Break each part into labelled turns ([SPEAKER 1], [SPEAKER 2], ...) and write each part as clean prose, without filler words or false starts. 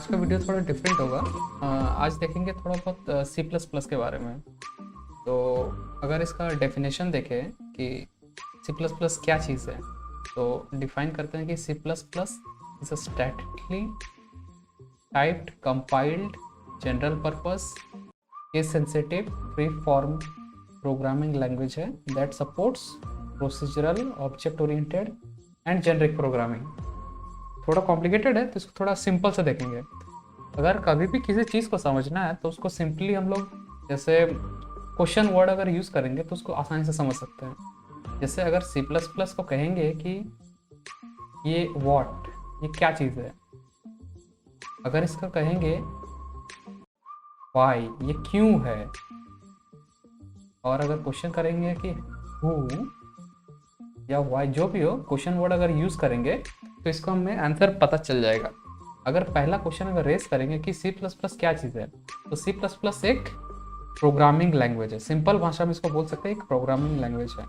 [SPEAKER 1] आज का वीडियो थोड़ा डिफरेंट होगा। आज देखेंगे थोड़ा बहुत सी प्लस प्लस के बारे में। तो अगर इसका डेफिनेशन देखें कि सी प्लस प्लस क्या चीज़ है, तो डिफाइन करते हैं कि C plus plus is a statically typed compiled general purpose case sensitive free form programming language है that supports procedural object oriented and generic programming. थोड़ा कॉम्प्लिकेटेड है तो इसको थोड़ा सिंपल से देखेंगे। अगर कभी भी किसी चीज़ को समझना है तो उसको सिंपली हम लोग जैसे क्वेश्चन वर्ड अगर यूज़ करेंगे तो उसको आसानी से समझ सकते हैं। जैसे अगर सी प्लस प्लस को कहेंगे कि ये वॉट, ये क्या चीज़ है, अगर इसका कहेंगे वाई, ये क्यों है, और अगर क्वेश्चन करेंगे कि हु या वाई, जो भी हो क्वेश्चन वर्ड अगर यूज़ करेंगे तो इसको हमें आंसर पता चल जाएगा। अगर पहला क्वेश्चन अगर रेस करेंगे कि सी प्लस प्लस क्या चीज़ है, तो सी प्लस प्लस एक प्रोग्रामिंग लैंग्वेज है। सिंपल भाषा में इसको बोल सकते हैं एक प्रोग्रामिंग लैंग्वेज है।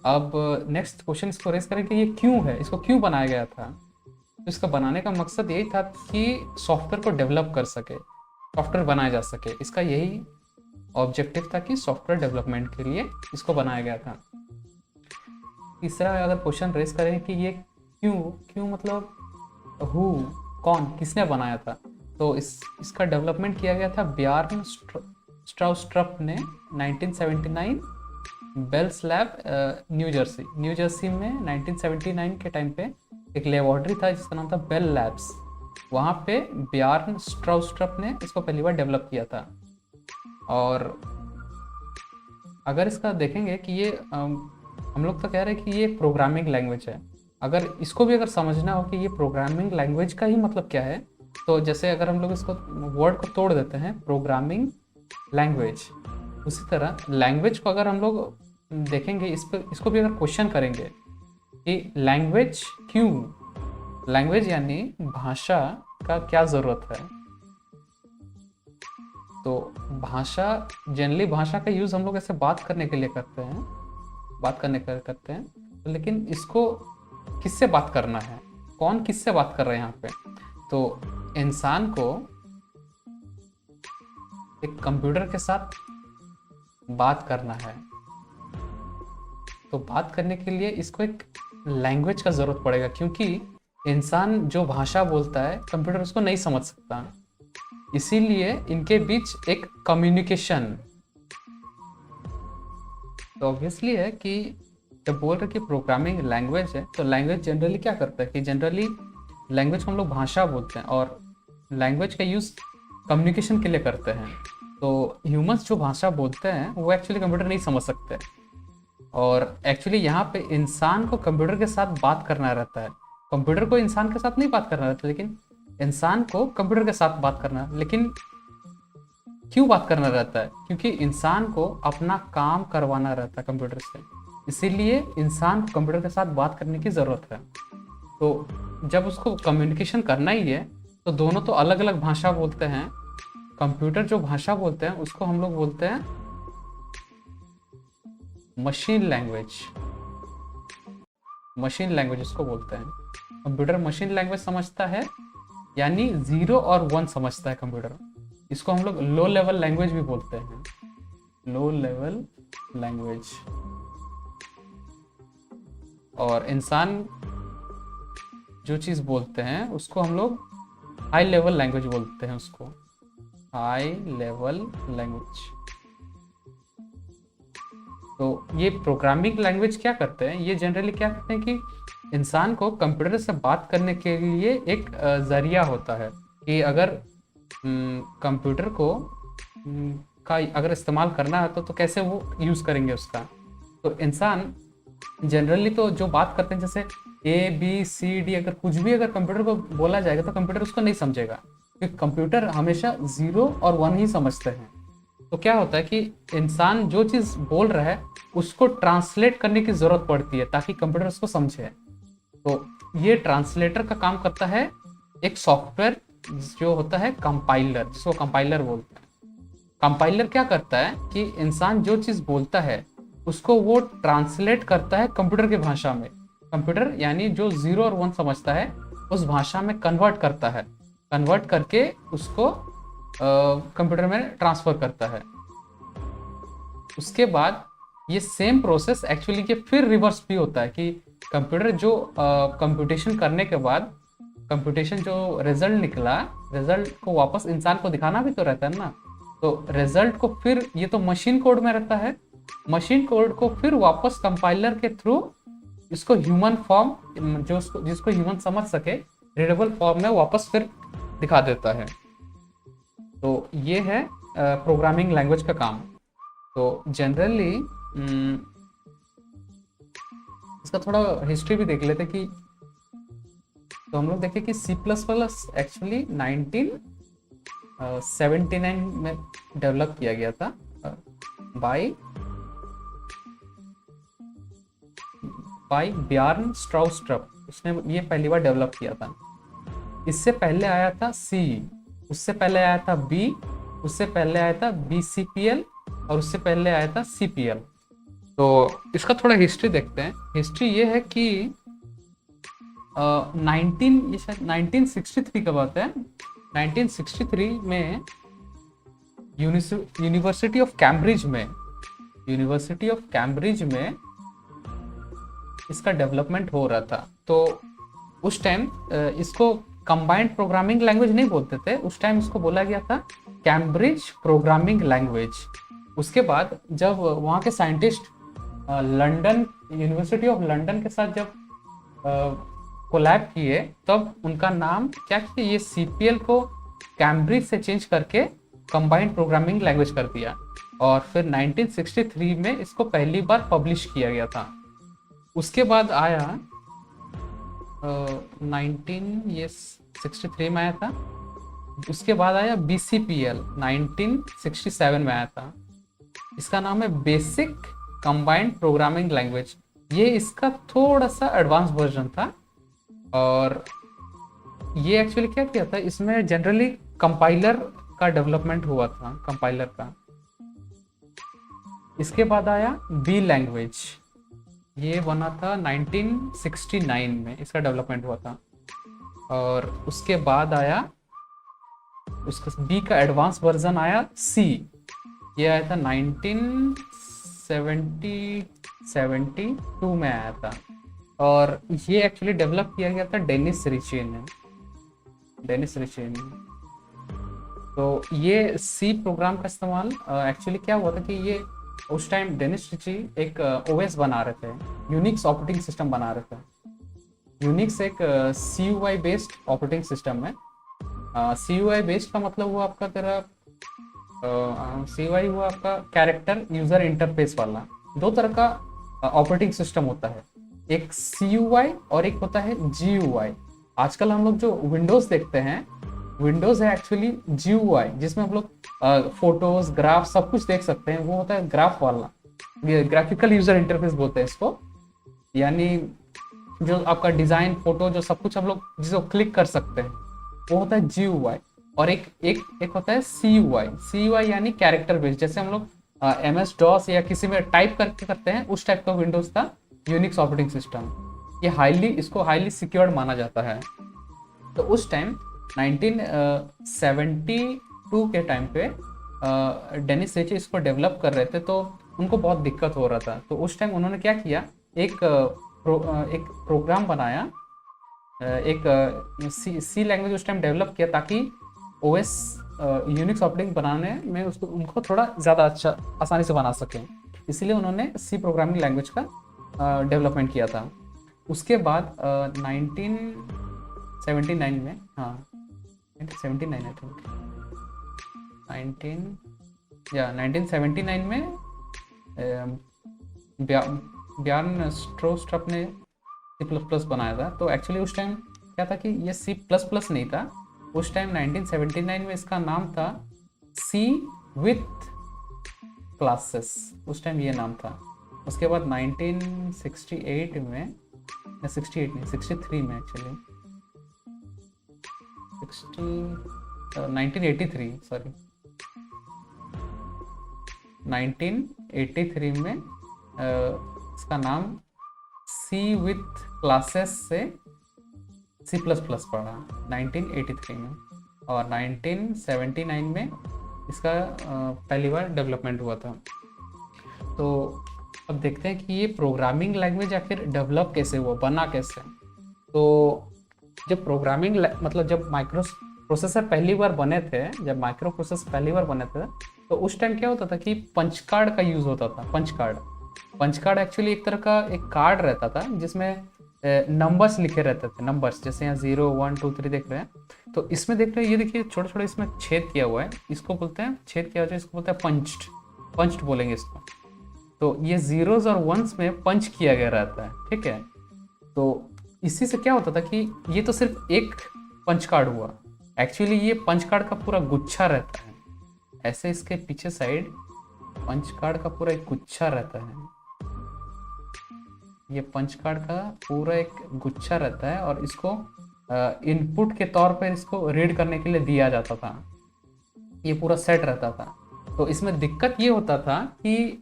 [SPEAKER 1] अब नेक्स्ट क्वेश्चन इसको रेस करें कि ये क्यों है, इसको क्यों बनाया गया था। तो इसका बनाने का मकसद यही था कि सॉफ्टवेयर को डेवलप कर सके, सॉफ्टवेयर बनाया जा सके। इसका यही ऑब्जेक्टिव था कि सॉफ्टवेयर डेवलपमेंट के लिए इसको बनाया गया था। तीसरा अगर क्वेश्चन रेस करें कि ये क्यों मतलब हु, कौन, किसने बनाया था, तो इसका डेवलपमेंट किया गया था बियार्न स्ट्राउस्ट्रप ने 1979 बेल्स लैब न्यू जर्सी में 1979 के टाइम पे एक लेबोरेटरी था जिसका नाम था बेल लैब्स। वहाँ पे बियार्न स्ट्राउस्ट्रप ने इसको पहली बार डेवलप किया था। और अगर इसका देखेंगे कि ये हम लोग तो कह रहे हैं कि ये प्रोग्रामिंग लैंग्वेज है। अगर इसको भी अगर समझना हो कि ये प्रोग्रामिंग लैंग्वेज का ही मतलब क्या है, तो जैसे अगर हम लोग इसको वर्ड को तोड़ देते हैं प्रोग्रामिंग लैंग्वेज, उसी तरह लैंग्वेज को अगर हम लोग देखेंगे इसको भी अगर क्वेश्चन करेंगे कि लैंग्वेज क्यों, लैंग्वेज यानी भाषा का क्या ज़रूरत है। तो भाषा, जनरली भाषा का यूज़ हम लोग ऐसे बात करने के लिए करते हैं, तो लेकिन इसको किससे बात करना है, कौन किससे बात कर रहे हैं यहाँ पे, तो इंसान को एक कंप्यूटर के साथ बात करना है। तो बात करने के लिए इसको एक लैंग्वेज का ज़रूरत पड़ेगा, क्योंकि इंसान जो भाषा बोलता है कंप्यूटर उसको नहीं समझ सकता। इसीलिए इनके बीच एक कम्युनिकेशन, तो ऑब्वियसली है कि जब बोल रहे कि प्रोग्रामिंग लैंग्वेज है, तो लैंग्वेज जनरली क्या करता है कि जनरली लैंग्वेज को हम लोग भाषा बोलते हैं और लैंग्वेज का यूज़ कम्युनिकेशन के लिए करते हैं। तो ह्यूमंस जो भाषा बोलते हैं वो एक्चुअली कंप्यूटर नहीं समझ सकते, और एक्चुअली यहाँ पे इंसान को कंप्यूटर के साथ बात करना रहता है। कंप्यूटर को इंसान के साथ नहीं बात करना रहता, लेकिन इंसान को कंप्यूटर के साथ बात करना। लेकिन क्यों बात करना रहता है? क्योंकि इंसान को अपना काम करवाना रहता है कंप्यूटर से, इसीलिए इंसान को कंप्यूटर के साथ बात करने की ज़रूरत है। तो जब उसको कम्युनिकेशन करना ही है तो दोनों तो अलग अलग भाषा बोलते हैं। कंप्यूटर जो भाषा बोलते हैं उसको हम लोग बोलते हैं मशीन लैंग्वेज। मशीन लैंग्वेज उसको बोलते हैं। कंप्यूटर मशीन लैंग्वेज समझता है, यानी 0 और 1 समझता है कंप्यूटर। इसको हम लोग लो लेवल लैंग्वेज भी बोलते हैं, लो लेवल लैंग्वेज। और इंसान जो चीज़ बोलते हैं उसको हम लोग हाई लेवल लैंग्वेज बोलते हैं, उसको हाई लेवल लैंग्वेज। तो ये प्रोग्रामिंग लैंग्वेज क्या करते हैं, ये जनरली क्या करते हैं कि इंसान को कंप्यूटर से बात करने के लिए एक ज़रिया होता है कि अगर कंप्यूटर को का अगर इस्तेमाल करना है तो कैसे वो यूज़ करेंगे उसका। तो इंसान जनरली तो जो बात करते हैं जैसे ABCD, अगर कुछ भी अगर कंप्यूटर को बोला जाएगा तो कंप्यूटर उसको नहीं समझेगा, क्योंकि कंप्यूटर हमेशा 0 और 1 ही समझते हैं। तो क्या होता है कि इंसान जो चीज़ बोल रहा है उसको ट्रांसलेट करने की ज़रूरत पड़ती है ताकि कंप्यूटर उसको समझे। तो ये ट्रांसलेटर का काम करता है एक सॉफ्टवेयर जो होता है कंपाइलर, जिसको कंपाइलर बोलते हैं। कंपाइलर क्या करता है कि इंसान जो चीज़ बोलता है उसको वो ट्रांसलेट करता है कंप्यूटर की भाषा में। कंप्यूटर यानी जो 0 और 1 समझता है उस भाषा में कन्वर्ट करता है। कन्वर्ट करके उसको कंप्यूटर में ट्रांसफ़र करता है। उसके बाद ये सेम प्रोसेस एक्चुअली के फिर रिवर्स भी होता है कि कंप्यूटर जो कंप्यूटेशन करने के बाद कंप्यूटेशन जो रिजल्ट निकला, रिजल्ट को वापस इंसान को दिखाना भी तो रहता है ना। तो रिजल्ट को फिर ये तो मशीन कोड में रहता है, मशीन कोड को फिर वापस कंपाइलर के थ्रू इसको ह्यूमन फॉर्म जो जिसको ह्यूमन समझ सके रीडेबल फॉर्म में वापस फिर दिखा देता है। तो ये है प्रोग्रामिंग लैंग्वेज का काम। तो जनरली इसका थोड़ा हिस्ट्री भी देख लेते कि तो हम लोग देखें कि C++ एक्चुअली 1979 में डेवलप किया गया था बाय ब्यार्न स्ट्राउस्ट्रप। उसने ये पहली बार डेवलप किया था। इससे पहले आया था C, उससे पहले आया था B, उससे पहले आया था BCPL और उससे पहले आया था CPL। तो इसका थोड़ा हिस्ट्री देखते हैं। हिस्ट्री ये है कि 1963 का बात है। 1963 में यूनिवर्सिटी ऑफ कैम्ब्रिज में इसका डेवलपमेंट हो रहा था। तो उस टाइम इसको कंबाइंड प्रोग्रामिंग लैंग्वेज नहीं बोलते थे, उस टाइम इसको बोला गया था कैम्ब्रिज प्रोग्रामिंग लैंग्वेज। उसके बाद जब वहाँ के scientist London university of London के साथ जब कोलैब किए तब उनका नाम क्या किया, ये CPL को कैम्ब्रिज से चेंज करके कंबाइंड प्रोग्रामिंग लैंग्वेज कर दिया। और फिर 1963 में इसको पहली बार पब्लिश किया गया था। उसके बाद आया 1963 में आया था। उसके बाद आया BCPL 1967 में आया था। इसका नाम है बेसिक कंबाइंड प्रोग्रामिंग लैंग्वेज। ये इसका थोड़ा सा एडवांस वर्जन था। और ये एक्चुअली क्या किया था, इसमें जनरली कंपाइलर का डेवलपमेंट हुआ था, कंपाइलर का। इसके बाद आया B लैंग्वेज, ये बना था 1969 में, इसका डेवलपमेंट हुआ था। और उसके बाद आया उसका B का एडवांस वर्जन आया C, ये आया था 1972 में आया था। और ये एक्चुअली डेवलप किया गया था डेनिस रिचे ने। तो ये C प्रोग्राम का इस्तेमाल एक्चुअली क्या हुआ था कि ये उस टाइम डेनिस रिचे एक OS बना रहे थे, यूनिक्स ऑपरेटिंग सिस्टम बना रहे थे। यूनिक्स एक CUI बेस्ड ऑपरेटिंग सिस्टम है। CUI बेस्ड का मतलब हुआ आपका CUI हुआ आपका कैरेक्टर यूजर इंटरफेस वाला। दो तरह का ऑपरेटिंग सिस्टम होता है, एक CUI और एक होता है GUI। आजकल हम लोग जो विंडोज देखते हैं, विंडोज है एक्चुअली GUI, जिसमें हम लोग फोटोज, ग्राफ सब कुछ देख सकते हैं। वो होता है ग्राफ वाला, ग्राफिकल यूजर इंटरफेस बोलते हैं इसको। यानी जो आपका डिजाइन, फोटो, जो सब कुछ हम लोग जिसको क्लिक कर सकते हैं, वो होता है GUI। और एक होता है CUI यानी कैरेक्टर बेस्ड। जैसे हम लोग MS DOS या किसी में टाइप करके करते हैं, उस टाइप का विंडोज था यूनिक्स ऑपरेटिंग सिस्टम। ये इसको हाईली सिक्योर्ड माना जाता है। तो उस टाइम 1972 के टाइम पे डेनिस रिचे इसको डेवलप कर रहे थे, तो उनको बहुत दिक्कत हो रहा था। तो उस टाइम उन्होंने क्या किया, एक प्रोग्राम बनाया, एक सी लैंग्वेज उस टाइम डेवलप किया ताकि OS यूनिक्स ऑपरेटिंग बनाने में उनको थोड़ा ज़्यादा अच्छा आसानी से बना सकें। इसीलिए उन्होंने C प्रोग्रामिंग लैंग्वेज का डेवलपमेंट किया था। उसके बाद 1979 में, हाँ 1979 आई थिंक, 1979 में ब्यार्न स्ट्राउस्ट्रप ने C++ बनाया था। तो एक्चुअली उस टाइम क्या था कि ये C++ नहीं था, उस टाइम 1979 में इसका नाम था C विथ क्लासेस, उस टाइम ये नाम था। उसके बाद 1968 में, 68 नहीं 63 में एक्चुअली 1983 में इसका नाम C विथ क्लासेस से C++ पढ़ा 1983 में। और 1979 में इसका पहली बार डेवलपमेंट हुआ था। तो अब देखते हैं कि ये प्रोग्रामिंग लैंग्वेज आखिर डेवलप कैसे हुआ, बना कैसे। तो जब प्रोग्रामिंग मतलब जब माइक्रो प्रोसेसर पहली बार बने थे, जब माइक्रो प्रोसेसर पहली बार बने थे, तो उस टाइम क्या होता था कि पंच कार्ड का यूज़ होता था। पंच कार्ड एक्चुअली एक तरह का एक कार्ड रहता था जिसमें नंबर्स लिखे रहते थे, नंबर्स जैसे यहाँ 0 1 2 3 देख रहे हैं। तो इसमें देख रहे हैं, ये देखिए छोटे छोटे इसमें छेद किया हुआ है, इसको बोलते हैं छेद किया हुआ है, इसको बोलते हैं पंच्ड बोलेंगे इसको। तो ये जीरोज और वंस में पंच किया गया रहता है, ठीक है। तो इसी से क्या होता था कि ये तो सिर्फ एक पंच कार्ड हुआ, एक्चुअली ये पंच कार्ड का पूरा गुच्छा रहता है। ऐसे इसके पीछे साइड पंच कार्ड का पूरा एक गुच्छा रहता है, ये पंच कार्ड का पूरा एक गुच्छा रहता है, और इसको इनपुट के तौर पर इसको रीड करने के लिए दिया जाता था। ये पूरा सेट रहता था। तो इसमें दिक्कत ये होता था कि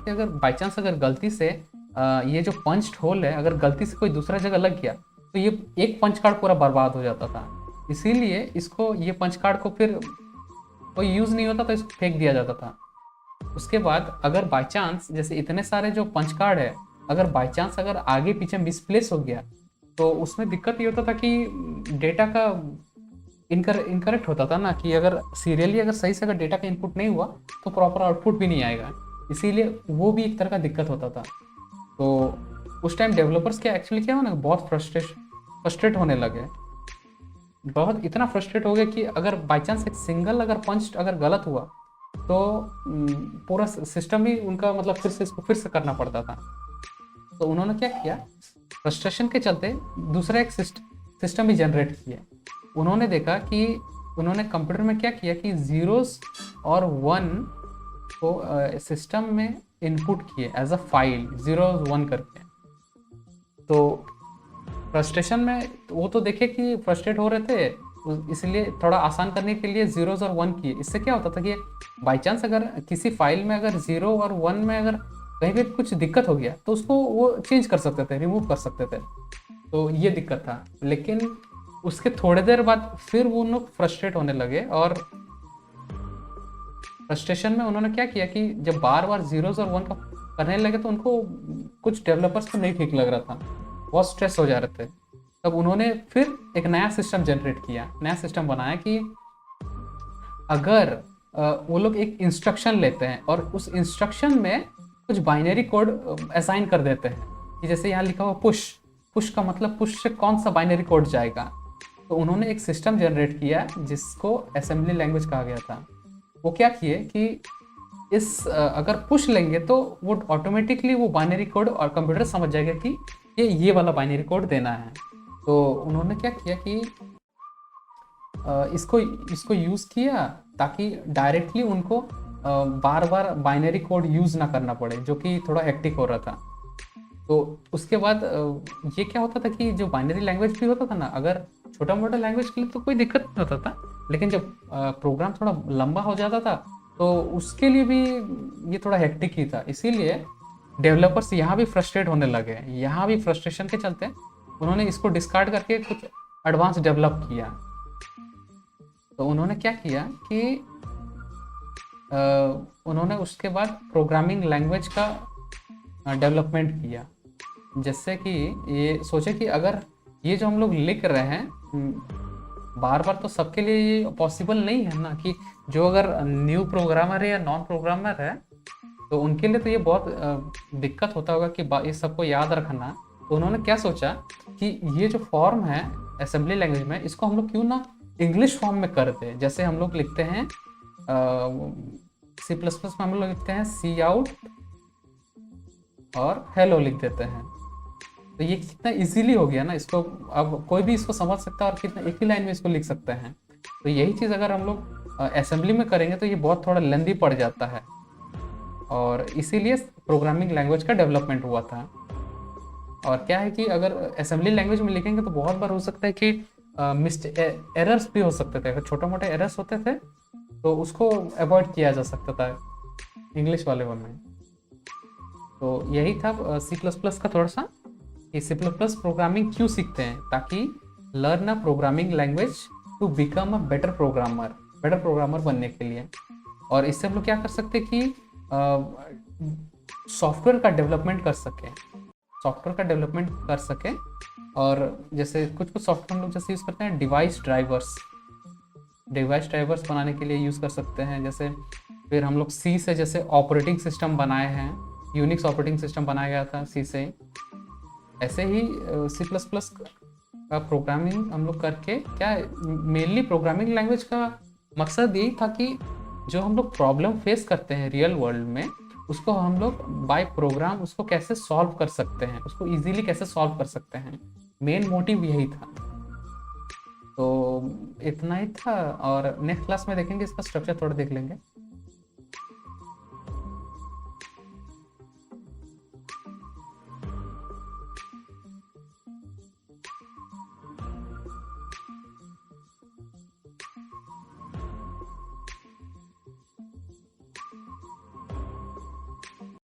[SPEAKER 1] अगर बाई चांस अगर गलती से ये जो पंच होल है, अगर गलती से कोई दूसरा जगह लग गया तो ये एक पंच कार्ड पूरा बर्बाद हो जाता था। इसीलिए इसको, ये पंच कार्ड को फिर कोई यूज़ नहीं होता तो इसको फेंक दिया जाता था। उसके बाद अगर बाई चांस जैसे इतने सारे जो पंच कार्ड है, अगर बाई चांस अगर आगे पीछे मिसप्लेस हो गया तो उसमें दिक्कत ये होता था कि डेटा का इनकरेक्ट होता था ना, कि अगर सीरियली अगर सही से अगर डेटा का इनपुट नहीं हुआ तो प्रॉपर आउटपुट भी नहीं आएगा। इसीलिए वो भी एक तरह का दिक्कत होता था। तो उस टाइम डेवलपर्स क्या एक्चुअली क्या हो ना, बहुत फ्रस्ट्रेट होने लगे, बहुत इतना फ्रस्ट्रेट हो गए कि अगर बाई चांस एक सिंगल अगर पंच अगर गलत हुआ तो पूरा सिस्टम ही उनका मतलब फिर से करना पड़ता था। तो उन्होंने क्या किया, फ्रस्ट्रेशन के चलते दूसरा एक सिस्टम ही जनरेट किया। उन्होंने देखा कि उन्होंने कंप्यूटर में क्या किया कि जीरोस और वन को सिस्टम में इनपुट किए एज अ फाइल 0 1 करके। तो फ्रस्ट्रेशन में वो तो देखे कि फ्रस्ट्रेट हो रहे थे, इसलिए थोड़ा आसान करने के लिए जीरोस और 1 किए। इससे क्या होता था कि बाई चांस अगर किसी फाइल में अगर 0 और 1 में अगर कहीं भी कुछ दिक्कत हो गया तो उसको वो चेंज कर सकते थे, रिमूव कर सकते थे। तो ये दिक्कत था। लेकिन उसके थोड़ी देर बाद फिर वो लोग फ्रस्ट्रेट होने लगे, और फ्रस्ट्रेशन में उन्होंने क्या किया कि जब बार बार जीरोस और 1 का करने लगे तो उनको, कुछ डेवलपर्स को नहीं ठीक लग रहा था, बहुत स्ट्रेस हो जा रहे थे। तब उन्होंने फिर एक नया सिस्टम जनरेट किया, नया सिस्टम बनाया कि अगर वो लोग एक इंस्ट्रक्शन लेते हैं और उस इंस्ट्रक्शन में कुछ बाइनरी कोड असाइन कर देते हैं, कि जैसे यहाँ लिखा हुआ पुश का मतलब पुश से कौन सा बाइनरी कोड जाएगा। तो उन्होंने एक सिस्टम जनरेट किया जिसको असेंबली लैंग्वेज कहा गया था। वो क्या किए कि इस अगर पुश लेंगे तो वो ऑटोमेटिकली वो बाइनरी कोड और कंप्यूटर समझ जाएगा कि ये वाला बाइनरी कोड देना है। तो उन्होंने क्या किया कि इसको यूज़ किया ताकि डायरेक्टली उनको बार बार बाइनरी कोड यूज़ ना करना पड़े, जो कि थोड़ा हेक्टिक हो रहा था। तो उसके बाद ये क्या होता था कि जो बाइनरी लैंग्वेज भी होता था ना, अगर छोटा मोटा लैंग्वेज के लिए तो कोई दिक्कत नहीं होता था, लेकिन जब प्रोग्राम थोड़ा लंबा हो जाता था तो उसके लिए भी ये थोड़ा हेक्टिक ही था। इसीलिए डेवलपर्स यहाँ भी फ्रस्ट्रेट होने लगे। यहाँ भी फ्रस्ट्रेशन के चलते उन्होंने इसको डिस्कार्ड करके कुछ एडवांस डेवलप किया। तो उन्होंने क्या किया कि उन्होंने उसके बाद प्रोग्रामिंग लैंग्वेज का डेवलपमेंट किया। जैसे कि ये सोचे कि अगर ये जो हम लोग लिख रहे हैं बार बार, तो सबके लिए ये पॉसिबल नहीं है ना, कि जो अगर न्यू प्रोग्रामर है या नॉन प्रोग्रामर है तो उनके लिए तो ये बहुत दिक्कत होता होगा कि ये सबको याद रखना। तो उन्होंने क्या सोचा कि ये जो फॉर्म है असेंबली लैंग्वेज में, इसको हम लोग क्यों ना इंग्लिश फॉर्म में कर दें। जैसे हम लोग लिखते हैं C++ में हम लोग लिखते हैं सी आउट और हेलो लिख देते हैं। तो ये कितना इजीली हो गया ना, इसको अब कोई भी इसको समझ सकता है और कितना एक ही लाइन में इसको लिख सकते हैं। तो यही चीज़ अगर हम लोग असेंबली में करेंगे तो ये बहुत थोड़ा लेंदी पड़ जाता है, और इसीलिए प्रोग्रामिंग लैंग्वेज का डेवलपमेंट हुआ था। और क्या है कि अगर असेंबली लैंग्वेज में लिखेंगे तो बहुत बार हो सकता है कि एरर्स भी हो सकते थे। अगर छोटे मोटे एरर्स होते थे तो उसको अवॉइड किया जा सकता था इंग्लिश वाले वन में। तो यही था C++ का थोड़ा सा, कि C++ प्रोग्रामिंग क्यों सीखते हैं, ताकि learn a programming language to become a better programmer बनने के लिए। और इससे हम लोग क्या कर सकते हैं कि सॉफ्टवेयर का डेवलपमेंट कर सकें। और जैसे कुछ कुछ सॉफ्टवेयर हम लोग जैसे यूज़ करते हैं डिवाइस ड्राइवर्स बनाने के लिए यूज़ कर सकते हैं। जैसे फिर हम लोग सी से जैसे ऑपरेटिंग सिस्टम बनाए हैं, यूनिक्स ऑपरेटिंग सिस्टम बनाया गया था सी से। ऐसे ही सी प्लस प्लस का प्रोग्रामिंग हम लोग करके क्या, मेनली प्रोग्रामिंग लैंग्वेज का मकसद यही था कि जो हम लोग प्रॉब्लम फेस करते हैं रियल वर्ल्ड में, उसको हम लोग बाय प्रोग्राम उसको कैसे सॉल्व कर सकते हैं, उसको इजीली कैसे सॉल्व कर सकते हैं। मेन मोटिव यही था। तो इतना ही था, और नेक्स्ट क्लास में देखेंगे इसका स्ट्रक्चर थोड़ा देख लेंगे।